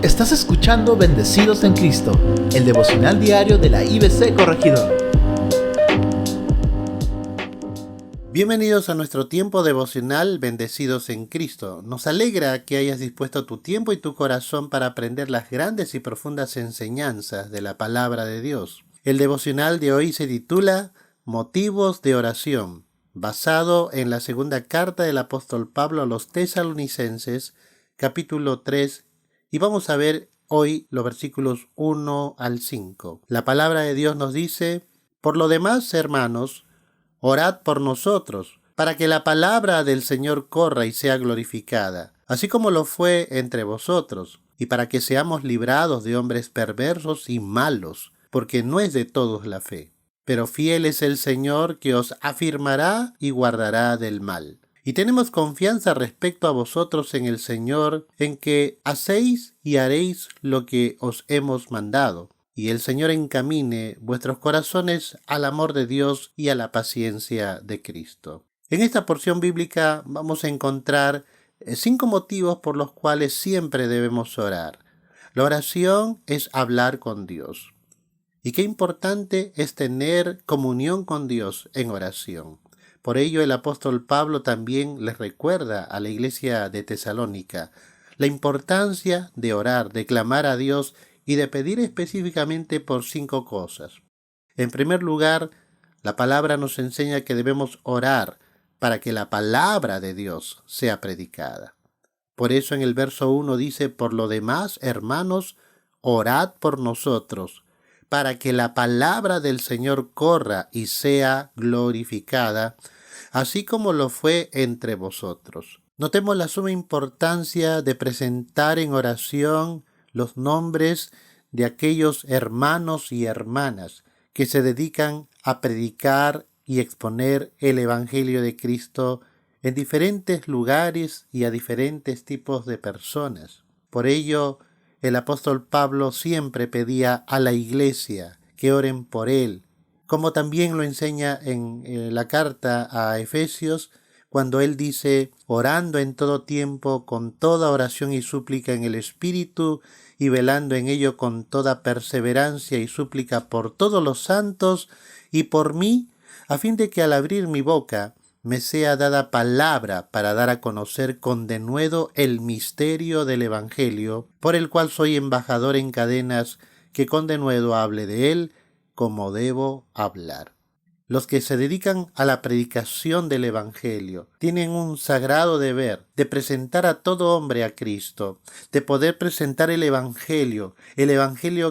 Estás escuchando Bendecidos en Cristo, el devocional diario de la IBC Corregidora. Bienvenidos a nuestro tiempo devocional Bendecidos en Cristo. Nos alegra que hayas dispuesto tu tiempo y tu corazón para aprender las grandes y profundas enseñanzas de la palabra de Dios. El devocional de hoy se titula Motivos de oración, basado en la segunda carta del apóstol Pablo a los Tesalonicenses, capítulo 3, y vamos a ver hoy los versículos 1 al 5. La palabra de Dios nos dice: Por lo demás, hermanos, orad por nosotros, para que la palabra del Señor corra y sea glorificada, así como lo fue entre vosotros, y para que seamos librados de hombres perversos y malos, porque no es de todos la fe. Pero fiel es el Señor, que os afirmará y guardará del mal. Y tenemos confianza respecto a vosotros en el Señor, en que hacéis y haréis lo que os hemos mandado. Y el Señor encamine vuestros corazones al amor de Dios y a la paciencia de Cristo. En esta porción bíblica vamos a encontrar 5 motivos por los cuales siempre debemos orar. La oración es hablar con Dios. Y qué importante es tener comunión con Dios en oración. Por ello el apóstol Pablo también les recuerda a la iglesia de Tesalónica la importancia de orar, de clamar a Dios y de pedir específicamente por 5 cosas. En primer lugar, la palabra nos enseña que debemos orar para que la palabra de Dios sea predicada. Por eso en el verso 1 dice: Por lo demás, hermanos, orad por nosotros, para que la palabra del Señor corra y sea glorificada, así como lo fue entre vosotros. Notemos la suma importancia de presentar en oración los nombres de aquellos hermanos y hermanas que se dedican a predicar y exponer el Evangelio de Cristo en diferentes lugares y a diferentes tipos de personas. Por ello, el apóstol Pablo siempre pedía a la iglesia que oren por él, como también lo enseña en la carta a Efesios, cuando él dice: orando en todo tiempo, con toda oración y súplica en el Espíritu, y velando en ello con toda perseverancia y súplica por todos los santos y por mí, a fin de que al abrir mi boca me sea dada palabra para dar a conocer con denuedo el misterio del Evangelio, por el cual soy embajador en cadenas, que con denuedo hable de él como debo hablar. Los que se dedican a la predicación del Evangelio tienen un sagrado deber de presentar a todo hombre a Cristo, de poder presentar el Evangelio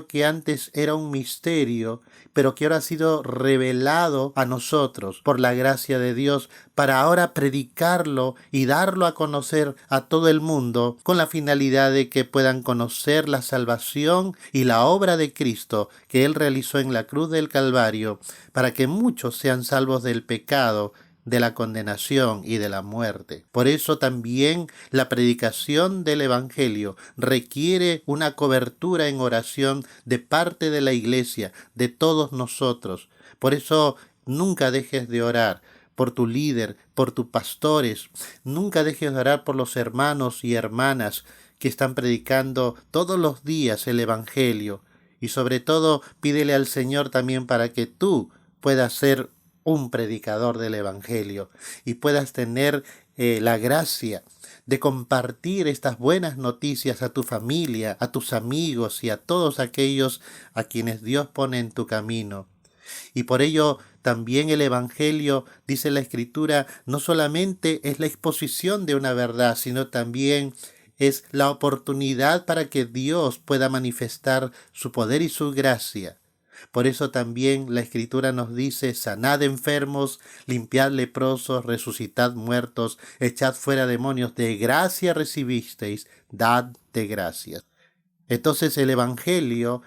que antes era un misterio, pero que ahora ha sido revelado a nosotros por la gracia de Dios, para ahora predicarlo y darlo a conocer a todo el mundo, con la finalidad de que puedan conocer la salvación y la obra de Cristo que Él realizó en la cruz del Calvario, para que muchos sean salvos del pecado, de la condenación y de la muerte. Por eso también la predicación del Evangelio requiere una cobertura en oración de parte de la iglesia, de todos nosotros. Por eso nunca dejes de orar por tu líder, por tus pastores. Nunca dejes de orar por los hermanos y hermanas que están predicando todos los días el Evangelio. Y sobre todo, pídele al Señor también para que tú puedas ser un predicador del Evangelio y puedas tener la gracia de compartir estas buenas noticias a tu familia, a tus amigos y a todos aquellos a quienes Dios pone en tu camino. Y por ello también el Evangelio, dice la Escritura, no solamente es la exposición de una verdad, sino también es la oportunidad para que Dios pueda manifestar su poder y su gracia. Por eso también la Escritura nos dice: sanad enfermos, limpiad leprosos, resucitad muertos, echad fuera demonios, de gracia recibisteis, dad de gracias. Entonces el Evangelio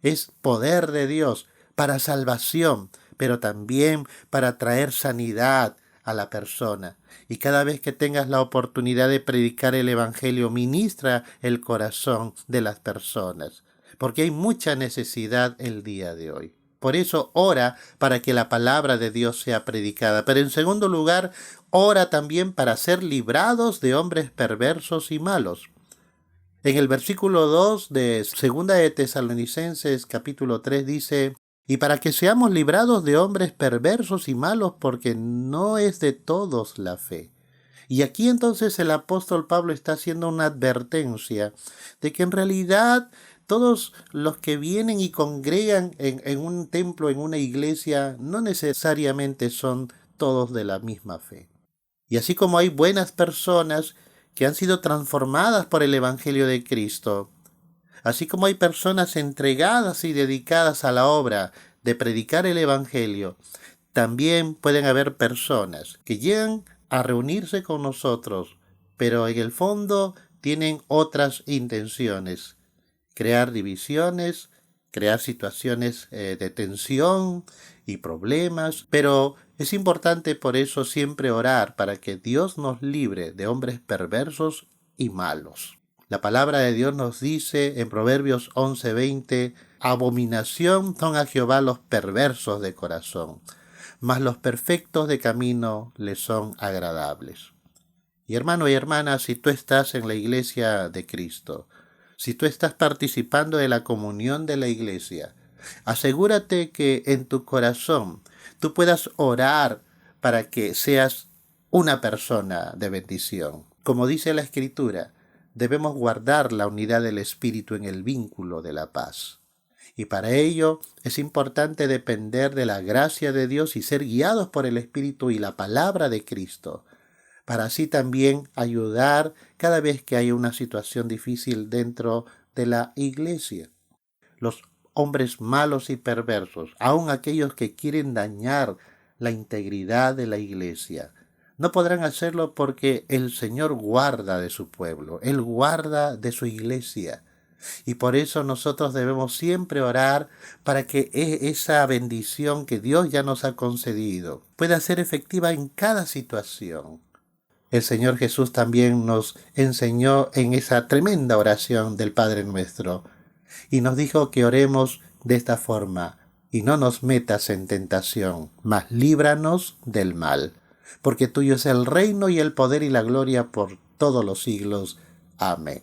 es poder de Dios para salvación, pero también para traer sanidad a la persona. Y cada vez que tengas la oportunidad de predicar el Evangelio, ministra el corazón de las personas, porque hay mucha necesidad el día de hoy. Por eso ora para que la palabra de Dios sea predicada. Pero en segundo lugar, ora también para ser librados de hombres perversos y malos. En el versículo 2 de Segunda de Tesalonicenses capítulo 3 dice: y para que seamos librados de hombres perversos y malos, porque no es de todos la fe. Y aquí entonces el apóstol Pablo está haciendo una advertencia de que en realidad todos los que vienen y congregan en un templo, en una iglesia, no necesariamente son todos de la misma fe. Y así como hay buenas personas que han sido transformadas por el Evangelio de Cristo, así como hay personas entregadas y dedicadas a la obra de predicar el Evangelio, también pueden haber personas que llegan a reunirse con nosotros, pero en el fondo tienen otras intenciones: crear divisiones, crear situaciones de tensión y problemas. Pero es importante por eso siempre orar para que Dios nos libre de hombres perversos y malos. La palabra de Dios nos dice en Proverbios 11:20: abominación son a Jehová los perversos de corazón, mas los perfectos de camino le son agradables. Y hermano y hermana, si tú estás en la iglesia de Cristo, si tú estás participando de la comunión de la iglesia, asegúrate que en tu corazón tú puedas orar para que seas una persona de bendición. Como dice la Escritura, debemos guardar la unidad del Espíritu en el vínculo de la paz. Y para ello es importante depender de la gracia de Dios y ser guiados por el Espíritu y la palabra de Cristo, para así también ayudar cada vez que hay una situación difícil dentro de la iglesia. Los hombres malos y perversos, aun aquellos que quieren dañar la integridad de la iglesia, no podrán hacerlo porque el Señor guarda de su pueblo, Él guarda de su iglesia. Y por eso nosotros debemos siempre orar para que esa bendición que Dios ya nos ha concedido pueda ser efectiva en cada situación. El Señor Jesús también nos enseñó en esa tremenda oración del Padre Nuestro y nos dijo que oremos de esta forma: y no nos metas en tentación, mas líbranos del mal, porque tuyo es el reino y el poder y la gloria por todos los siglos. Amén.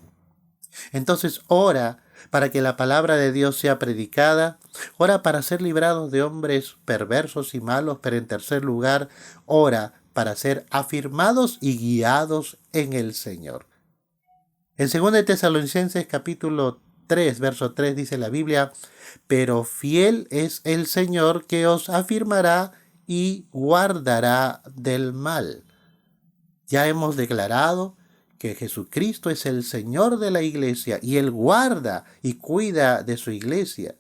Entonces ora para que la palabra de Dios sea predicada, ora para ser librados de hombres perversos y malos, pero en tercer lugar, ora para ser afirmados y guiados en el Señor. En 2 Tesalonicenses capítulo 3, verso 3 dice la Biblia: pero fiel es el Señor que os afirmará y guardará del mal. Ya hemos declarado que Jesucristo es el Señor de la iglesia y Él guarda y cuida de su iglesia.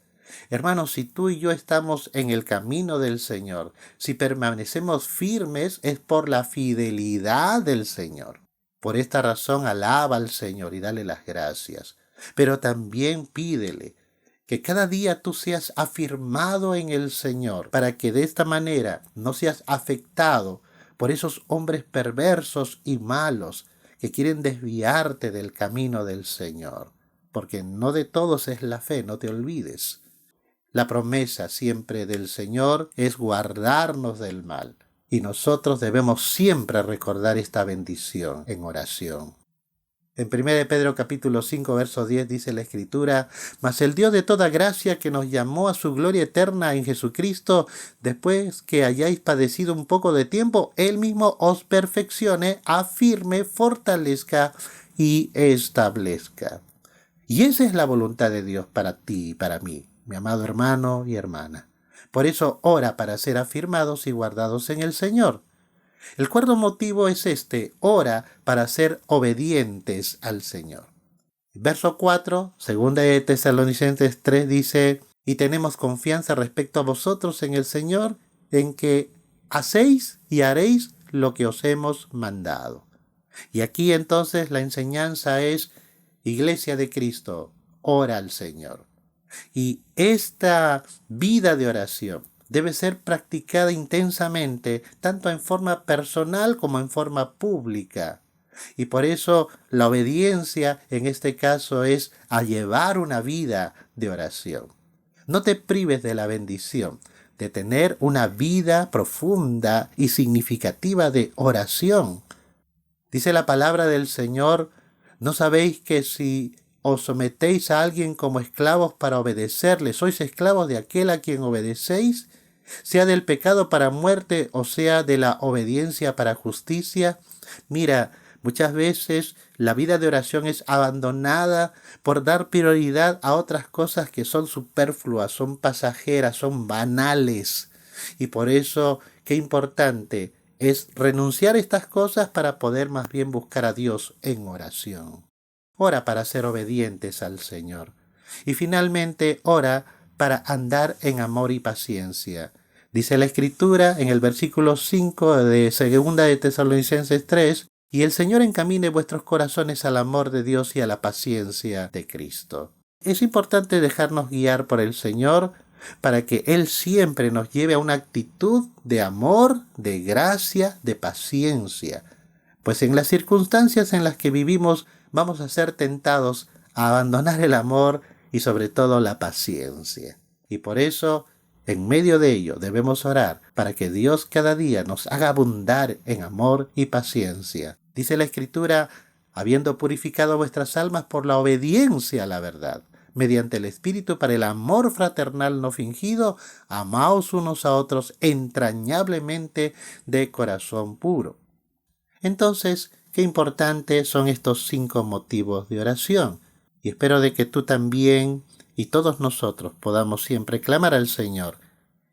Hermanos, si tú y yo estamos en el camino del Señor, si permanecemos firmes, es por la fidelidad del Señor. Por esta razón, alaba al Señor y dale las gracias. Pero también pídele que cada día tú seas afirmado en el Señor, para que de esta manera no seas afectado por esos hombres perversos y malos que quieren desviarte del camino del Señor. Porque no de todos es la fe, no te olvides. La promesa siempre del Señor es guardarnos del mal, y nosotros debemos siempre recordar esta bendición en oración. En 1 Pedro capítulo 5, verso 10 dice la Escritura: mas el Dios de toda gracia, que nos llamó a su gloria eterna en Jesucristo, después que hayáis padecido un poco de tiempo, Él mismo os perfeccione, afirme, fortalezca y establezca. Y esa es la voluntad de Dios para ti y para mí, mi amado hermano y hermana. Por eso ora para ser afirmados y guardados en el Señor. El cuarto motivo es ora para ser obedientes al Señor. Verso 4, 2 de Tesalonicenses 3 dice: y tenemos confianza respecto a vosotros en el Señor, en que hacéis y haréis lo que os hemos mandado. Y aquí entonces la enseñanza es: Iglesia de Cristo, ora al Señor. Y esta vida de oración debe ser practicada intensamente, tanto en forma personal como en forma pública. Y por eso la obediencia en este caso es a llevar una vida de oración. No te prives de la bendición de tener una vida profunda y significativa de oración. Dice la palabra del Señor: ¿no sabéis que si os sometéis a alguien como esclavos para obedecerle, sois esclavos de aquel a quien obedecéis, sea del pecado para muerte o sea de la obediencia para justicia. Mira, muchas veces la vida de oración es abandonada por dar prioridad a otras cosas que son superfluas, son pasajeras, son banales. Y por eso, qué importante es renunciar a estas cosas para poder más bien buscar a Dios en oración. Ora para ser obedientes al Señor. Y finalmente, ora para andar en amor y paciencia. Dice la Escritura en el versículo 5 de 2 de Tesalonicenses 3, y el Señor encamine vuestros corazones al amor de Dios y a la paciencia de Cristo. Es importante dejarnos guiar por el Señor para que Él siempre nos lleve a una actitud de amor, de gracia, de paciencia. Pues en las circunstancias en las que vivimos vamos a ser tentados a abandonar el amor y sobre todo la paciencia. Y por eso, en medio de ello, debemos orar para que Dios cada día nos haga abundar en amor y paciencia. Dice la Escritura, habiendo purificado vuestras almas por la obediencia a la verdad, mediante el Espíritu para el amor fraternal no fingido, amaos unos a otros entrañablemente de corazón puro. Entonces, qué importantes son estos 5 motivos de oración. Y espero de que tú también y todos nosotros podamos siempre clamar al Señor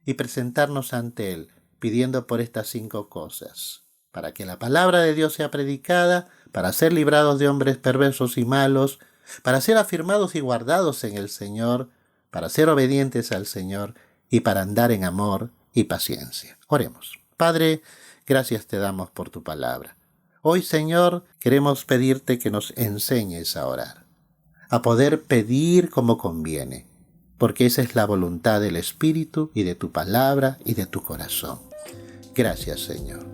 y presentarnos ante Él, pidiendo por estas 5 cosas, para que la palabra de Dios sea predicada, para ser librados de hombres perversos y malos, para ser afirmados y guardados en el Señor, para ser obedientes al Señor y para andar en amor y paciencia. Oremos. Padre, gracias te damos por tu palabra. Hoy, Señor, queremos pedirte que nos enseñes a orar, a poder pedir como conviene, porque esa es la voluntad del Espíritu y de tu palabra y de tu corazón. Gracias, Señor.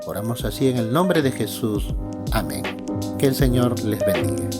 Oramos así en el nombre de Jesús. Amén. Que el Señor les bendiga.